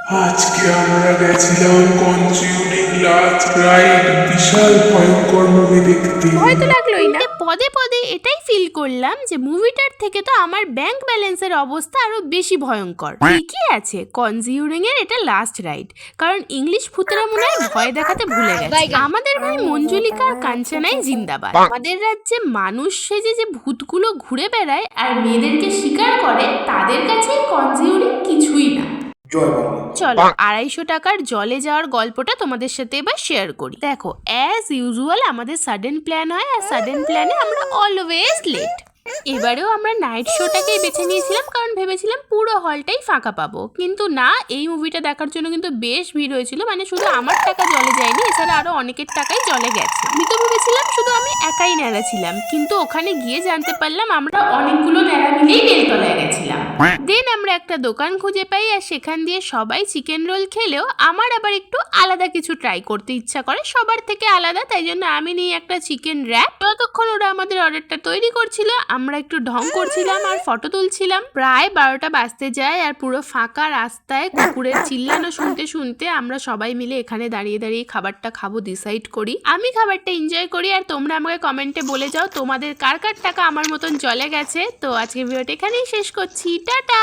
আজকে আমরা গেছিলাম কনজিউরিং লাস্ট রাইড, বিশাল ভয়ঙ্কর মুভি দেখতে। ভয় তো লাগলোই না, পদে পদে এটাই ফিল করলাম যে মুভিটার থেকে তো আমার ব্যাংক ব্যালেন্সের অবস্থা আরো বেশি ভয়ঙ্কর। ঠিকই আছে, কনজিউরিং এর এটা লাস্ট রাইড, কারণ ইংলিশ ভূতেরা মনে হয় ভয় দেখাতে ভুলে গেছে। আমাদের ভাই মঞ্জুলিকা আর কাঞ্চনাই জিন্দাবাদ। আমাদের রাজ্যে মানুষ সেজে যে ভূতগুলো ঘুরে বেড়ায় আর মেয়েদেরকে শিকার করে, তাদের কাছে কনজিউরিং কিছুই না। চলো 250 টাকার জলে যাওয়ার গল্পটা তোমাদের সাথে এবার শেয়ার করি। দেখো, অ্যাজ ইউজুয়াল আমাদের সাডেন প্ল্যান হয়, আর সাডেন প্ল্যানে আমরা অলওয়েজ লেট। এবারেও আমরা নাইট শোটাকেই বেছে নিয়েছিলাম, কারণ ভেবেছিলাম পুরো হলটাই ফাঁকা পাবো, কিন্তু না, এই মুভিটা দেখার জন্য কিন্তু বেশ ভিড় হয়েছিল। মানে শুধু আমার টাকা জলে যায়নি, এছাড়া আরো অনেকের টাকাই জলে গেছে। আমি তো ভেবেছিলাম শুধু আমি একাই ন্যাড়া ছিলাম, কিন্তু ওখানে গিয়ে জানতে পারলাম আমরা অনেকগুলো ন্যাড়া মিলেই বেলতলায় গেছিলাম। দেন আমরা একটা দোকান খুঁজে পাই, আর সেখান দিয়ে সবাই চিকেন রোল খেলেও আমার আবার একটু আলাদা কিছু ট্রাই করতে ইচ্ছা করে, সবার থেকে আলাদা। তাই জন্য আমি নিই একটা চিকেন র্যাপ। ততক্ষণ ওরা আমাদের অর্ডারটা তৈরি করছিল, আমরা একটু ঢং করছিলাম আর ফটো তুলছিলাম। প্রায় 12টা বাজতে যায়, আর পুরো ফাঁকা রাস্তায় কুকুরের চিল্লানো শুনতে শুনতে আমরা সবাই মিলে এখানে দাঁড়িয়ে দাঁড়িয়ে খাবারটা খাবো ডিসাইড করি। আমি খাবারটা এনজয় করি, আর তোমরা আমাকে কমেন্টে বলে যাও তোমাদের কার কার টাকা আমার মতন জলে গেছে। তো আজকে ভিডিওটা এখানেই শেষ করছি, টাটা।